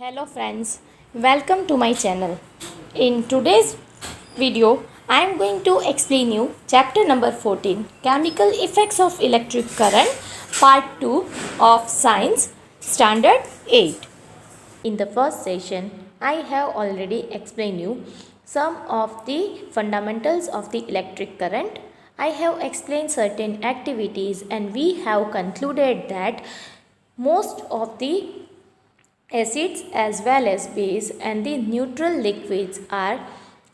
Hello friends, welcome to my channel. In today's video, I am going to explain you chapter number 14, Chemical Effects of Electric Current, part 2 of Science Standard 8. In the first session, I have already explained you some of the fundamentals of the electric current. I have explained certain activities and we have concluded that most of the acids as well as base and the neutral liquids are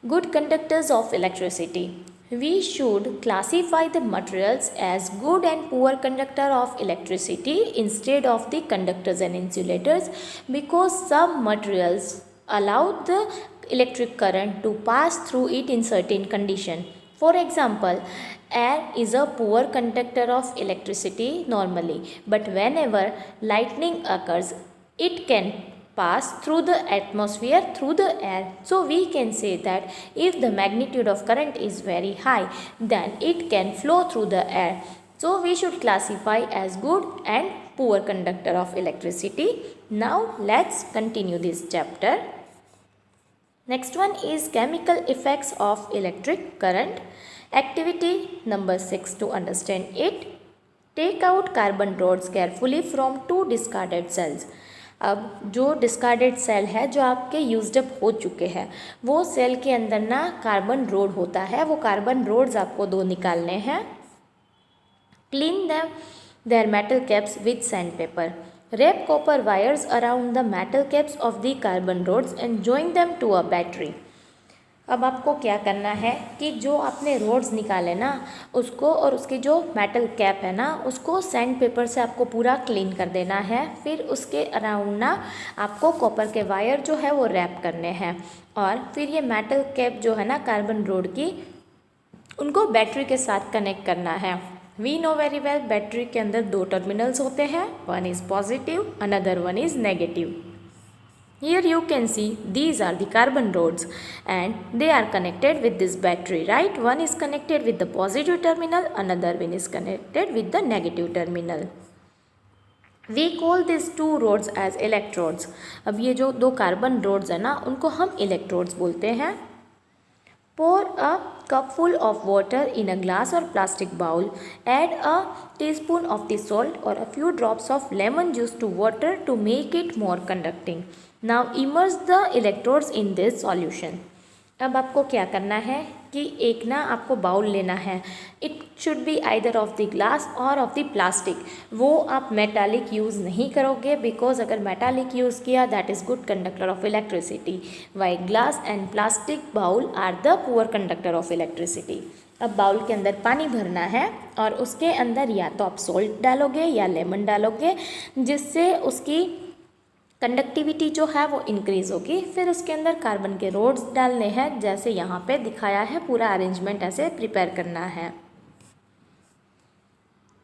good conductors of electricity. We should classify the materials as good and poor conductor of electricity instead of the conductors and insulators, because some materials allow the electric current to pass through it in certain condition. For example, air is a poor conductor of electricity normally, but whenever lightning occurs, it can pass through the atmosphere through the air. So we can say that if the magnitude of current is very high, then it can flow through the air. So we should classify as good and poor conductor of electricity. Now let's continue this chapter. Next one is chemical effects of electric current. Activity number 6 to understand it. Take out carbon rods carefully from 2 discarded cells. अब जो discarded cell है जो आपके used up हो चुके हैं, वो cell के अंदर ना कार्बन रोड होता है, वो कार्बन रोड्स आपको 2 निकालने हैं. Clean there metal caps with sand paper. Wrap copper wires around the metal caps of the carbon rods and join them to a battery. अब आपको क्या करना है कि जो आपने रोड्स निकाले ना उसको और उसकी जो मेटल कैप है ना उसको सैंड पेपर से आपको पूरा क्लीन कर देना है. फिर उसके अराउंड ना आपको कॉपर के वायर जो है वो रैप करने हैं और फिर ये मेटल कैप जो है ना कार्बन रोड की उनको बैटरी के साथ कनेक्ट करना है. We know very well battery के अंदर 2 टर्मिनल्स होते हैं, one is positive, another one is negative. Here you can see these are the carbon rods and they are connected with this battery, right? One is connected with the positive terminal, another one is connected with the negative terminal. We call these 2 rods as electrodes. अब ये जो 2 carbon roads है ना उनको हम electrodes बोलते हैं. Pour a cup full of water in a glass or plastic bowl. Add a teaspoon of the salt or a few drops of lemon juice to water to make it more conducting. Now immerse the electrodes in this solution. अब आपको क्या करना है कि एक ना आपको bowl लेना है. It should be either of the glass or of the plastic. वो आप मेटालिक यूज़ नहीं करोगे बिकॉज अगर मेटालिक यूज़ किया that is good conductor of electricity, why glass and plastic bowl are the poor conductor of electricity. अब bowl के अंदर पानी भरना है और उसके अंदर या तो आप सोल्ट डालोगे या लेमन डालोगे जिससे उसकी कंडक्टिविटी जो है वो इंक्रीज़ होगी. फिर उसके अंदर कार्बन के रोड्स डालने हैं जैसे यहाँ पे दिखाया है. पूरा अरेंजमेंट ऐसे प्रिपेयर करना है.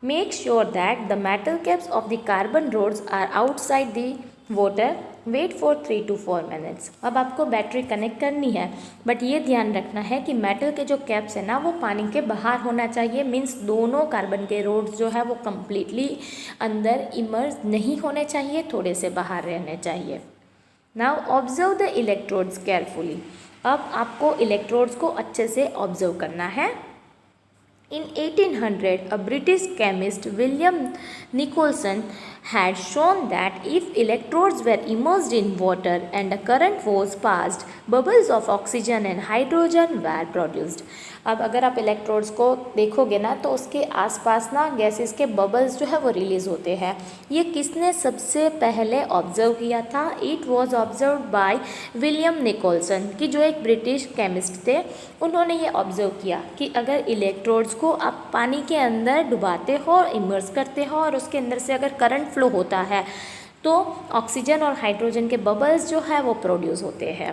Make sure that the metal caps of the carbon rods are outside the water. Wait for 3 to 4 minutes. अब आपको बैटरी कनेक्ट करनी है बट ये ध्यान रखना है कि मेटल के जो कैप्स है ना वो पानी के बाहर होना चाहिए. मीन्स दोनों कार्बन के रोड्स जो है वो कम्प्लीटली अंदर इमर्ज नहीं होने चाहिए, थोड़े से बाहर रहने चाहिए. Now observe the electrodes carefully. अब आपको इलेक्ट्रोड्स को अच्छे से ऑब्जर्व करना है. In 1800, a British chemist William Nicholson had shown that if electrodes were immersed in water and a current was passed, bubbles of oxygen and hydrogen were produced. अब अगर आप इलेक्ट्रोड्स को देखोगे ना तो उसके आसपास ना गैसेस के बबल्स जो है वो रिलीज़ होते हैं. ये किसने सबसे पहले ऑब्जर्व किया था? It was observe by William Nicholson, कि जो एक ब्रिटिश केमिस्ट थे. उन्होंने ये ऑब्जर्व किया कि अगर इलेक्ट्रोड्स को आप पानी के अंदर डुबाते हो, इमर्स करते हो और उसके अंदर से अगर करंट फ्लो होता है तो ऑक्सीजन और हाइड्रोजन के बबल्स जो है वो प्रोड्यूस होते हैं.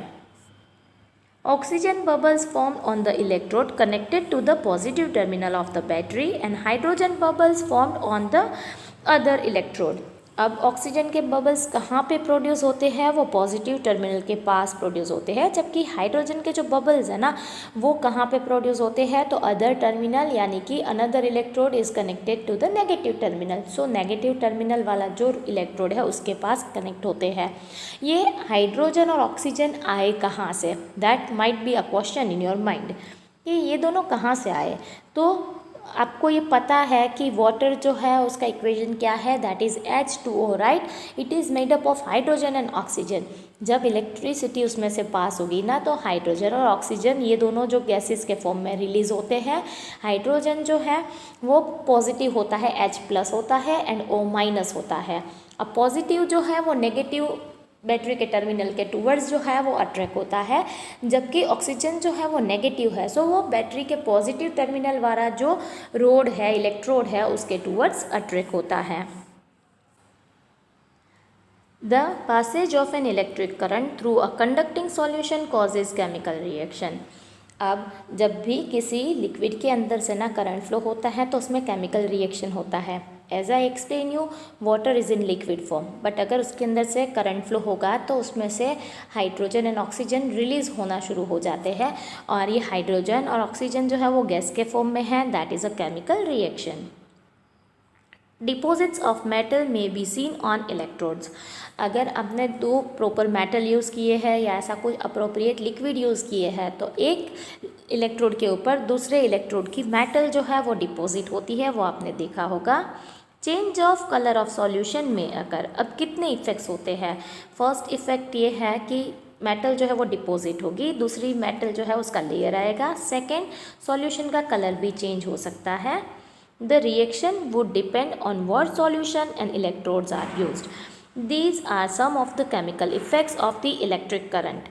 Oxygen bubbles formed on the electrode connected to the positive terminal of the battery and hydrogen bubbles formed on the other electrode. अब ऑक्सीजन के बबल्स कहाँ पे प्रोड्यूस होते हैं, वो पॉजिटिव टर्मिनल के पास प्रोड्यूस होते हैं, जबकि हाइड्रोजन के जो बबल्स है ना वो कहाँ पे प्रोड्यूस होते हैं, तो अदर टर्मिनल यानी कि another electrode is connected to the negative terminal. So negative terminal वाला जो इलेक्ट्रोड है उसके पास कनेक्ट होते हैं। ये हाइड्रोजन और ऑक्सीजन आए कहाँ से, that might be a question in your mind कि ये दोनों कहाँ से आए। तो आपको ये पता है कि वाटर जो है उसका इक्वेशन क्या है, that is H2O, right. It is made up of hydrogen and oxygen. जब इलेक्ट्रिसिटी उसमें से पास होगी ना तो हाइड्रोजन और ऑक्सीजन ये दोनों जो गैसेस के फॉर्म में रिलीज होते हैं। हाइड्रोजन जो है वो पॉजिटिव होता है, H+ होता है एंड O- होता है। अब पॉजिटिव जो है वो नेगेटिव बैटरी के टर्मिनल के टूवर्ड्स जो है वो अट्रैक्ट होता है, जबकि ऑक्सीजन जो है वो नेगेटिव है। सो वो बैटरी के पॉजिटिव टर्मिनल वाला जो रोड है, इलेक्ट्रोड है, उसके टूवर्ड्स अट्रैक्ट होता है। The passage of an electric current through a conducting solution causes chemical reaction। अब जब भी किसी लिक्विड के अंदर से ना करंट फ्लो होता है तो उसमें केमिकल रिएक्शन होता है। As I explain you, water is in liquid form, but अगर उसके अंदर से करंट फ्लो होगा तो उसमें से हाइड्रोजन एंड ऑक्सीजन रिलीज होना शुरू हो जाते हैं, और ये हाइड्रोजन और ऑक्सीजन जो है वो गैस के फॉर्म में है, that is a chemical reaction. Deposits of metal में बी सीन ऑन इलेक्ट्रोड्स। अगर आपने दो प्रॉपर मेटल यूज़ किए हैं या ऐसा कोई अप्रोप्रिएट लिक्विड यूज़ किए हैं तो एक इलेक्ट्रोड के ऊपर दूसरे इलेक्ट्रोड की मेटल जो है वो डिपॉजिट होती है, वो आपने देखा होगा। Change of colour of solution में अगर अब कितने इफ़ेक्ट्स होते हैं। फर्स्ट इफ़ेक्ट ये है कि मेटल जो है वो डिपॉजिट होगी, दूसरी मेटल जो है उसका लेयर आएगा। सेकेंड, सॉल्यूशन का कलर भी चेंज हो सकता है। The reaction would depend on what solution and electrodes are used. These are some of the chemical effects of the electric current.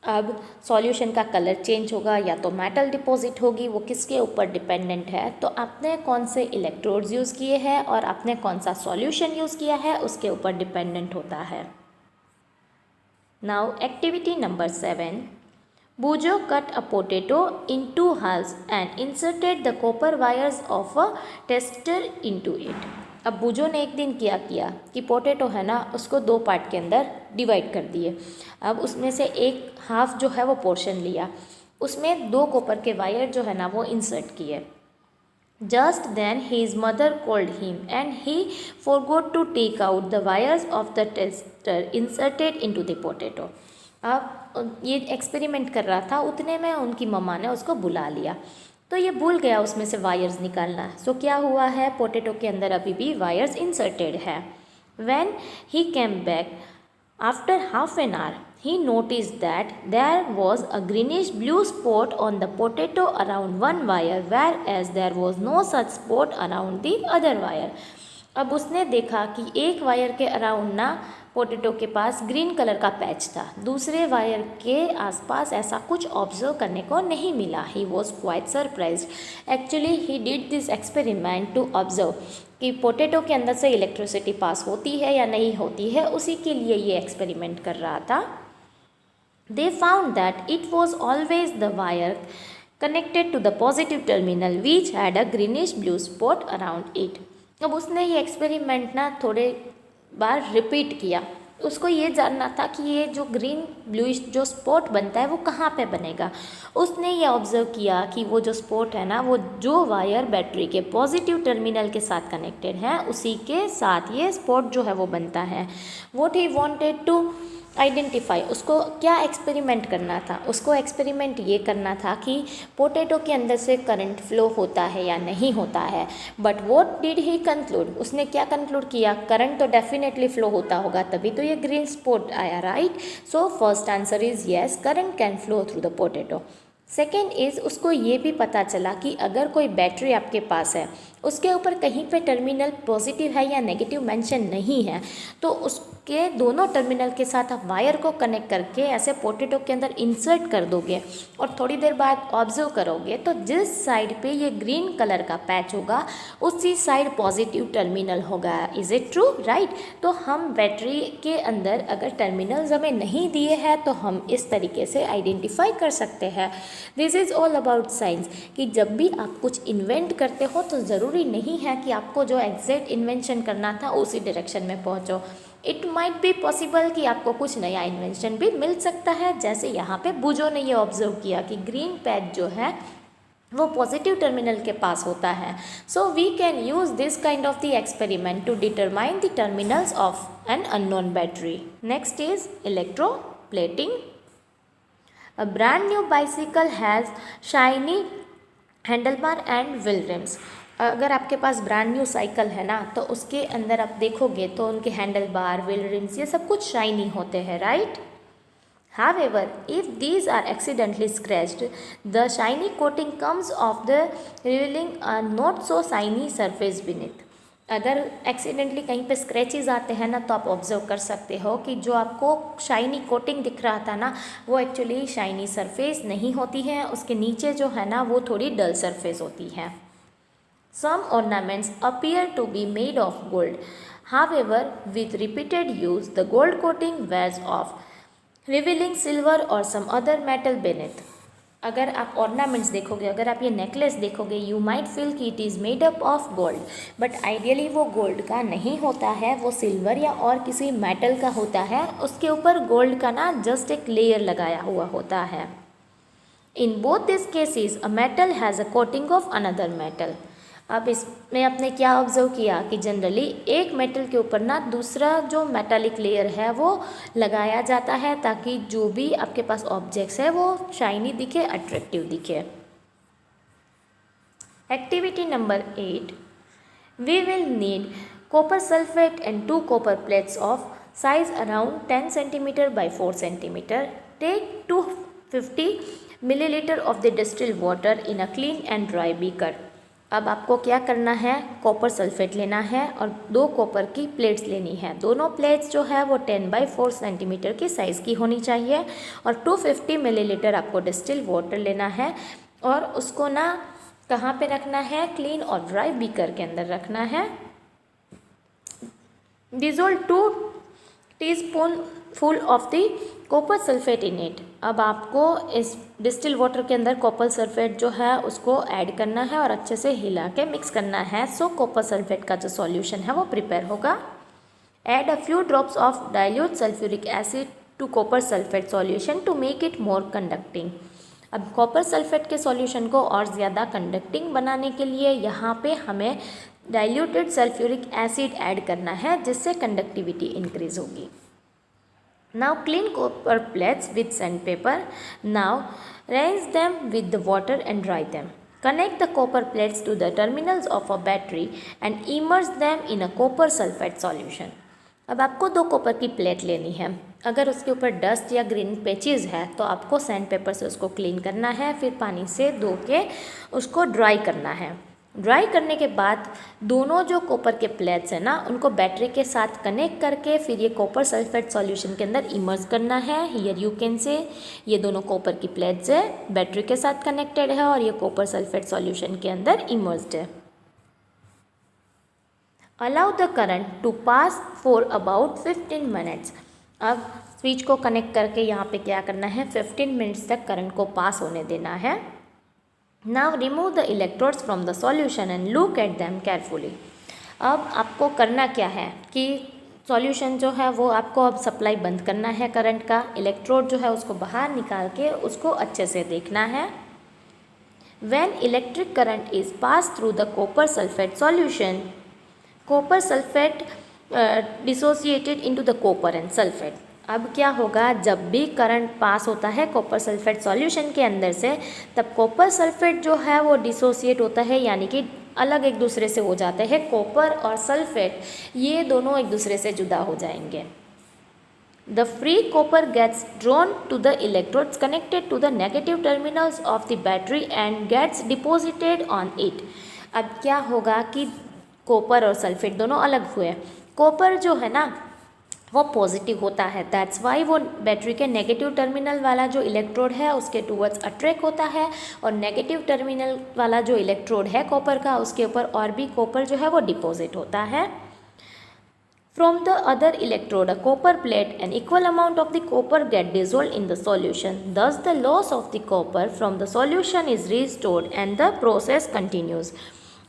अब सॉल्यूशन का कलर चेंज होगा या तो मेटल डिपॉजिट होगी, वो किसके ऊपर डिपेंडेंट है, तो आपने कौन से इलेक्ट्रोड्स यूज़ किए हैं और आपने कौन सा सॉल्यूशन यूज़ किया है उसके ऊपर डिपेंडेंट होता है। Now activity number 7, Bujo cut a potato in 2 halves and inserted the copper wires of a tester into it. अब बुजो ने एक दिन क्या किया कि पोटैटो है ना उसको 2 पार्ट के अंदर डिवाइड कर दिए। अब उसमें से एक हाफ जो है वो पोर्शन लिया, उसमें 2 कॉपर के वायर जो है ना वो इंसर्ट किए। Just then his mother called him and he forgot to take out the wires of the tester inserted into the potato. अब ये एक्सपेरिमेंट कर रहा था, उतने में उनकी मम्मा ने उसको बुला लिया, तो ये भूल गया उसमें से वायर्स निकालना। सो क्या हुआ है, पोटैटो के अंदर अभी भी वायर्स इंसर्टेड है। When he came back after half an hour he noticed that there was a greenish blue spot on the potato around one wire, whereas there was no such spot around the other wire. अब उसने देखा कि एक wire के around ना potato के पास green colour का patch था, दूसरे वायर के आसपास ऐसा कुछ ऑब्जर्व करने को नहीं मिला। He was quite surprised. Actually he did this experiment to observe कि पोटैटो के अंदर से इलेक्ट्रिसिटी पास होती है या नहीं होती है, उसी के लिए ये एक्सपेरिमेंट कर रहा था। They found that it was always the wire connected to the positive terminal which had a greenish blue spot around it. अब उसने ये एक्सपेरिमेंट ना थोड़े बार रिपीट किया। उसको ये जानना था कि ये जो ग्रीन ब्लूइश जो स्पॉट बनता है वो कहाँ पे बनेगा। उसने ये ऑब्जर्व किया कि वो जो स्पॉट है ना वो जो वायर बैटरी के पॉजिटिव टर्मिनल के साथ कनेक्टेड है उसी के साथ ये स्पॉट जो है वो बनता है। What he wanted to identify, उसको क्या एक्सपेरिमेंट करना था, उसको एक्सपेरिमेंट ये करना था कि पोटैटो के अंदर से करंट फ्लो होता है या नहीं होता है। But what did he conclude, उसने क्या कंक्लूड किया, करंट तो डेफिनेटली फ्लो होता होगा तभी तो ये ग्रीन स्पॉट आया, right. So first answer is yes, current can flow through the potato. Second is उसको ये भी पता चला कि अगर कोई बैटरी आपके पास है उसके ऊपर कहीं पे टर्मिनल पॉजिटिव है या नेगेटिव मेंशन नहीं है तो उसके दोनों टर्मिनल के साथ आप वायर को कनेक्ट करके ऐसे पोटैटो के अंदर इंसर्ट कर दोगे और थोड़ी देर बाद ऑब्जर्व करोगे तो जिस साइड पे ये ग्रीन कलर का पैच होगा उसी साइड पॉजिटिव टर्मिनल होगा। Is it true, right. तो हम बैटरी के अंदर अगर टर्मिनल्स हमें नहीं दिए हैं तो हम इस तरीके से आइडेंटिफाई कर सकते हैं। This is all about science कि जब भी आप कुछ इन्वेंट करते हो तो ज़रूरी ज़रूरी नहीं है कि आपको जो एग्जैक्ट इन्वेंशन करना था उसी डायरेक्शन में पहुँचो। इट माइट बी पॉसिबल कि आपको कुछ नया इन्वेंशन भी मिल सकता है। जैसे यहाँ पे बुजो ने ये ऑब्जर्व किया कि ग्रीन पैच जो है वो पॉजिटिव टर्मिनल के पास होता है। So we can use this kind of the experiment to determine the terminals of an unknown battery. Next is electroplating. A brand new bicycle has shiny handlebar and wheel rims। अगर आपके पास brand new cycle है ना तो उसके अंदर आप देखोगे तो उनके हैंडल बार, व्हील रिम्स ये सब कुछ शाइनी होते हैं, right. However, if these are accidentally scratched, the shiny coating comes off the revealing a not so shiny surface beneath। अगर एक्सीडेंटली कहीं पे स्क्रैचेस आते हैं ना तो आप ऑब्जर्व कर सकते हो कि जो आपको शाइनी कोटिंग दिख रहा था ना वो एक्चुअली शाइनी सरफेस नहीं होती है, उसके नीचे जो है ना वो थोड़ी डल सरफेस होती है। Some ornaments appear to be made of gold. However, with repeated use, the gold coating wears off, revealing silver or some other metal beneath। अगर आप ऑर्नामेंट्स देखोगे, अगर आप ये नेकलेस देखोगे, यू माइट फील कि it is made up of gold, but ideally वो gold का नहीं होता है, वो सिल्वर या और किसी मेटल का होता है। उसके ऊपर गोल्ड का ना जस्ट एक लेयर लगाया हुआ होता है। In both this cases a metal has a coating of another metal. अब इसमें आपने क्या ऑब्जर्व किया कि जनरली एक मेटल के ऊपर ना दूसरा जो मेटालिक लेयर है वो लगाया जाता है ताकि जो भी आपके पास ऑब्जेक्ट्स है वो शाइनी दिखे, अट्रैक्टिव दिखे। Activity number 8, we will need copper sulphate and 2 copper plates of size around 10 centimetre by 4 centimetre. Take 250 millilitre of the distilled water in a clean and dry beaker. अब आपको क्या करना है, copper sulphate लेना है और 2 copper की plates लेनी है। दोनों प्लेट्स जो है वो 10 बाई 4 सेंटीमीटर की साइज़ की होनी चाहिए और 250 मिलीलीटर आपको डिस्टिल्ड वाटर लेना है और उसको ना कहाँ पे रखना है, क्लीन और ड्राई बीकर के अंदर रखना है। Dissolve 2 teaspoon full of the copper sulphate in it. अब आपको इस डिस्टिल वाटर के अंदर कॉपर सल्फेट जो है उसको ऐड करना है और अच्छे से हिला के मिक्स करना है। सो कॉपर सल्फेट का जो सॉल्यूशन है वो प्रिपेयर होगा। Add a few drops of dilute sulphuric acid to copper sulphate solution to make it more conducting. अब कॉपर सल्फेट के सॉल्यूशन को और ज़्यादा कंडक्टिंग बनाने के लिए यहाँ पे हमें डाइल्यूटेड सल्फ्यूरिक एसिड ऐड करना है जिससे कंडक्टिविटी इंक्रीज होगी। Now clean copper plates with sandpaper. Now rinse them with the water and dry them. Connect the copper plates to the terminals of a battery and immerse them in a copper sulfate solution. अब आपको 2 copper की plate लेनी है। अगर उसके ऊपर dust या green patches है तो आपको सैंड पेपर से उसको क्लीन करना है, फिर पानी से धो के उसको ड्राई करना है। ड्राई करने के बाद दोनों जो कॉपर के प्लेट्स हैं ना उनको बैटरी के साथ कनेक्ट करके फिर ये कॉपर सल्फेट सॉल्यूशन के अंदर इमर्स करना है। हियर यू कैन से ये दोनों कॉपर की प्लेट्स है, बैटरी के साथ कनेक्टेड है और ये कॉपर सल्फेट सॉल्यूशन के अंदर इमर्स्ड है। Allow the current to pass for about 15 minutes. अब स्विच को कनेक्ट करके यहाँ पे क्या करना है, 15 मिनट्स तक करंट को पास होने देना है। Now remove the electrodes from the solution and look at them carefully। अब आपको करना क्या है कि सॉल्यूशन जो है वो आपको अब सप्लाई बंद करना है करंट का। इलेक्ट्रोड जो है उसको बाहर निकाल के उसको अच्छे से देखना है। When electric current is passed through the copper sulfate solution, copper sulfate dissociated into the copper and sulfate। अब क्या होगा, जब भी करंट पास होता है कॉपर सल्फेट सॉल्यूशन के अंदर से तब कॉपर सल्फेट जो है वो डिसोसिएट होता है, यानी कि अलग एक दूसरे से हो जाते हैं। कॉपर और सल्फेट ये दोनों एक दूसरे से जुदा हो जाएंगे। The free copper gets drawn to the electrodes connected to the negative terminals of the battery and gets deposited on it. अब क्या होगा कि कॉपर और सल्फेट दोनों अलग हुए। कॉपर जो है ना वो पॉजिटिव होता है, दैट्स वाई वो बैटरी के नेगेटिव टर्मिनल वाला जो इलेक्ट्रोड है उसके टूवर्ड्स अट्रैक्ट होता है और नेगेटिव टर्मिनल वाला जो इलेक्ट्रोड है कॉपर का उसके ऊपर और भी कॉपर जो है वो डिपॉजिट होता है। From the other electrode a copper plate an equal amount of the copper get dissolve in the solution, thus the loss of the copper from the solution is restored and the process continues.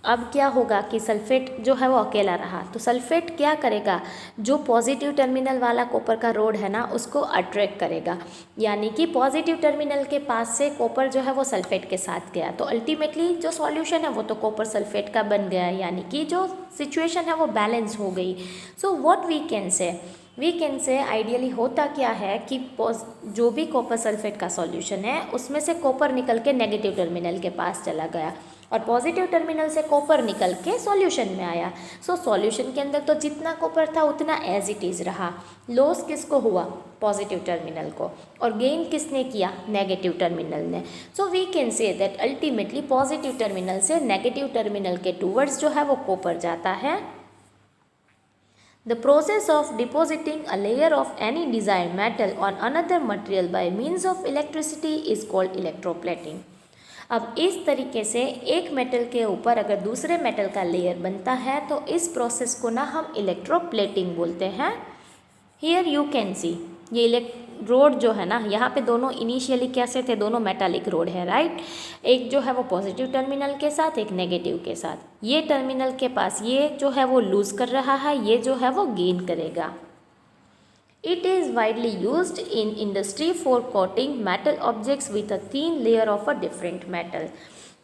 अब क्या होगा कि sulphate जो है वो अकेला रहा, तो सल्फेट क्या करेगा, जो पॉजिटिव टर्मिनल वाला कॉपर का रोड है ना उसको अट्रैक्ट करेगा, यानी कि पॉजिटिव टर्मिनल के पास से कॉपर जो है वो सल्फेट के साथ गया, तो अल्टीमेटली जो सॉल्यूशन है वो तो कॉपर सल्फेट का बन गया, यानी कि जो सिचुएशन है वो बैलेंस हो गई। So what we can say ideally होता क्या है कि जो भी कॉपर सल्फेट का सॉल्यूशन है उसमें से कॉपर निकल के नेगेटिव टर्मिनल के पास चला गया और पॉजिटिव टर्मिनल से कॉपर निकल के सॉल्यूशन में आया। सो सॉल्यूशन के अंदर तो जितना कॉपर था उतना एज इट इज़ रहा, लॉस किसको हुआ, पॉजिटिव टर्मिनल को, और गेन किसने किया, नेगेटिव टर्मिनल ने। So we can say that ultimately positive terminal से नेगेटिव टर्मिनल के टूवर्ड्स जो है वो कॉपर जाता है। The process of depositing a layer of any desired metal on another material by means of electricity is called electroplating. अब इस तरीके से एक मेटल के ऊपर अगर दूसरे मेटल का लेयर बनता है तो इस प्रोसेस को ना हम इलेक्ट्रोप्लेटिंग बोलते हैं। हियर यू कैन सी ये रोड जो है ना, यहाँ पे दोनों इनिशियली कैसे थे, दोनों मेटालिक रोड है राइट, एक जो है वो पॉजिटिव टर्मिनल के साथ, एक नेगेटिव के साथ। ये टर्मिनल के पास ये जो है वो लूज कर रहा है, ये जो है वो गेन करेगा। It is widely used in industry for coating metal objects with a thin layer of a different metal.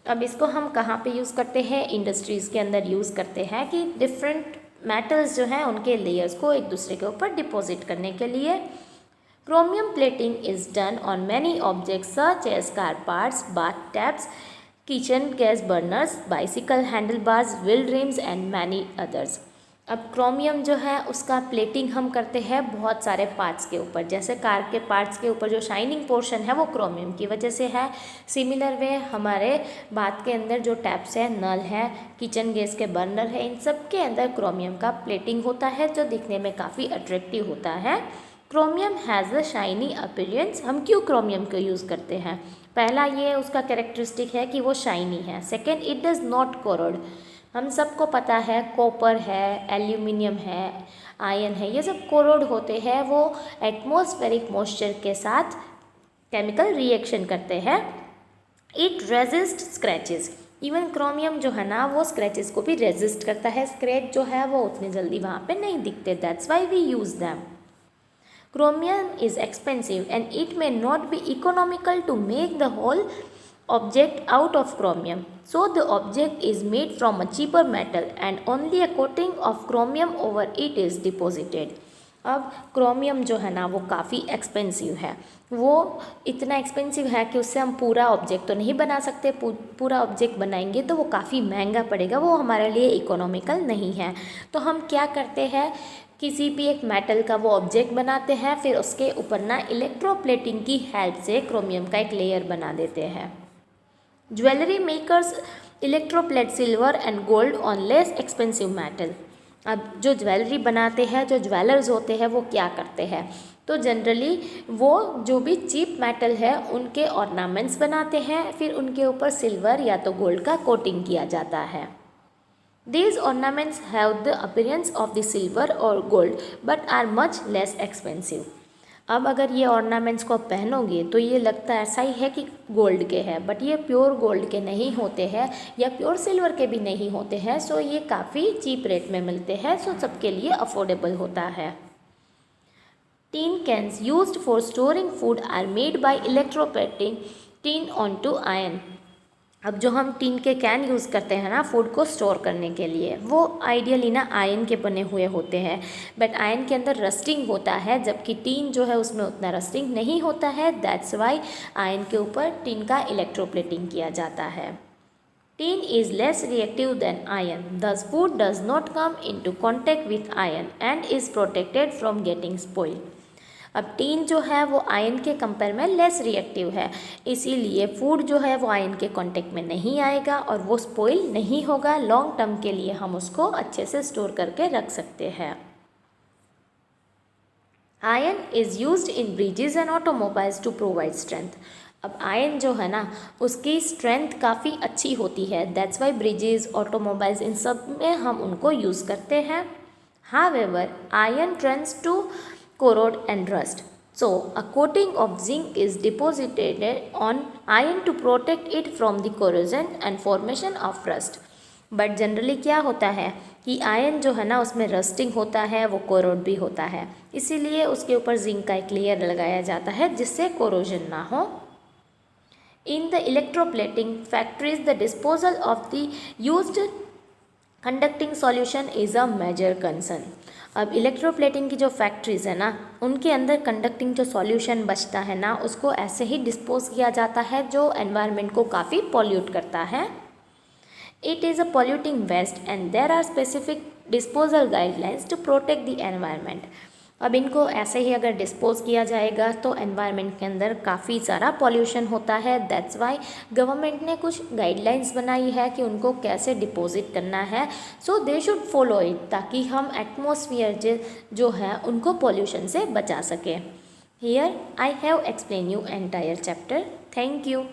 अब इसको हम कहाँ पे यूज़ करते हैं, इंडस्ट्रीज़ के अंदर यूज़ करते हैं कि डिफरेंट मेटल्स जो हैं उनके लेयर्स को एक दूसरे के ऊपर डिपॉजिट करने के लिए। Chromium plating is done on many objects such as car parts, bath taps, kitchen gas burners, bicycle handle bars, wheel rims and many others. अब क्रोमियम जो है उसका प्लेटिंग हम करते हैं बहुत सारे पार्ट्स के ऊपर, जैसे कार के पार्ट्स के ऊपर जो शाइनिंग पोर्शन है वो क्रोमियम की वजह से है। सिमिलर वे हमारे बाथ के अंदर जो टैप्स है, नल है, किचन गैस के बर्नर है, इन सब के अंदर क्रोमियम का प्लेटिंग होता है जो दिखने में काफ़ी अट्रैक्टिव होता है। Chromium has a shiny appearance. हम क्यों क्रोमियम को यूज़ करते हैं, पहला ये उसका कैरेक्टरिस्टिक है कि वो शाइनी है। Second, it does not corrode. हम सबको पता है कॉपर है, एल्यूमिनियम है, आयरन है, ये सब कोरोड होते हैं, वो एटमॉस्फेरिक मॉइस्चर के साथ केमिकल रिएक्शन करते हैं। It resist scratches. Even chromium जो है ना वो स्क्रैचेस को भी रेजिस्ट करता है, स्क्रैच जो है वो उतनी जल्दी वहाँ पे नहीं दिखते, that's why we use them. Chromium is expensive and it may not be economical to make the whole object out of chromium. So the object is made from a cheaper metal and only a coating of chromium over it is deposited. अब chromium जो है ना वो काफ़ी expensive है, वो इतना expensive है कि उससे हम पूरा ऑब्जेक्ट तो नहीं बना सकते, पूरा ऑब्जेक्ट बनाएंगे तो वो काफ़ी महंगा पड़ेगा, वो हमारे लिए इकोनॉमिकल नहीं है। तो हम क्या करते हैं, किसी भी एक मेटल का वो ऑब्जेक्ट बनाते हैं, फिर उसके ऊपर ना इलेक्ट्रोप्लेटिंग की हेल्प से क्रोमियम का एक लेयर बना देते हैं। Jewellery makers electroplate silver and gold on less expensive metal. अब जो ज्वेलरी बनाते हैं, जो ज्वेलर्स होते हैं, वो क्या करते हैं, तो जनरली वो जो भी चीप मेटल है उनके ऑर्नामेंट्स बनाते हैं, फिर उनके ऊपर सिल्वर या तो गोल्ड का कोटिंग किया जाता है। These ornaments have the appearance of the silver or gold but are much less expensive. अब अगर ये ऑर्नामेंट्स को पहनोगे तो ये लगता ऐसा ही है कि गोल्ड के हैं, बट ये प्योर गोल्ड के नहीं होते हैं या प्योर सिल्वर के भी नहीं होते हैं। सो ये काफ़ी चीप रेट में मिलते हैं, सो सबके लिए अफोर्डेबल होता है। Tin cans used for storing food are made by electroplating tin onto iron. अब जो हम टीन के कैन यूज़ करते हैं ना फूड को स्टोर करने के लिए, वो आइडियली ना आयरन के बने हुए होते हैं, बट आयरन के अंदर रस्टिंग होता है, जबकि टीन जो है उसमें उतना रस्टिंग नहीं होता है। दैट्स वाई आयरन के ऊपर टीन का इलेक्ट्रोप्लेटिंग किया जाता है। Tin is less reactive than iron, thus food does not come into contact with iron and is protected from getting spoil. अब टीन जो है वो आयरन के कंपेयर में लेस रिएक्टिव है, इसीलिए फूड जो है वो आयरन के कांटेक्ट में नहीं आएगा और वो स्पॉइल नहीं होगा। लॉन्ग टर्म के लिए हम उसको अच्छे से स्टोर करके रख सकते हैं। Iron is used in bridges and automobiles to provide strength. अब आयरन जो है ना उसकी स्ट्रेंथ काफ़ी अच्छी होती है, दैट्स वाई ब्रिजेस, ऑटोमोबाइल्स, इन सब में हम उनको यूज़ करते हैं। However iron trends to corrode and rust. So, a coating of zinc is deposited on iron to protect it from the corrosion and formation of rust. But generally क्या होता है कि आयन जो है ना उसमें रस्टिंग होता है, वो कोरोड भी होता है, इसीलिए उसके ऊपर जिंक का एक लेयर लगाया जाता है जिससे कोरोजन ना हो। In the electroplating factories, the disposal of the used conducting solution is a major concern. अब इलेक्ट्रोप्लेटिंग की जो फैक्ट्रीज़ है ना, उनके अंदर कंडक्टिंग जो सॉल्यूशन बचता है ना, उसको ऐसे ही डिस्पोज किया जाता है जो एनवायरनमेंट को काफ़ी पॉल्यूट करता है। It is a polluting waste and there are specific disposal guidelines to protect the environment. अब इनको ऐसे ही अगर डिस्पोज किया जाएगा तो एनवायरनमेंट के अंदर काफ़ी सारा पॉल्यूशन होता है। दैट्स वाई गवर्नमेंट ने कुछ गाइडलाइंस बनाई है कि उनको कैसे डिपॉजिट करना है, सो दे शुड फॉलो इट, ताकि हम एटमॉस्फेयर जो है उनको पॉल्यूशन से बचा सकें। Here I have explain you entire chapter. Thank you.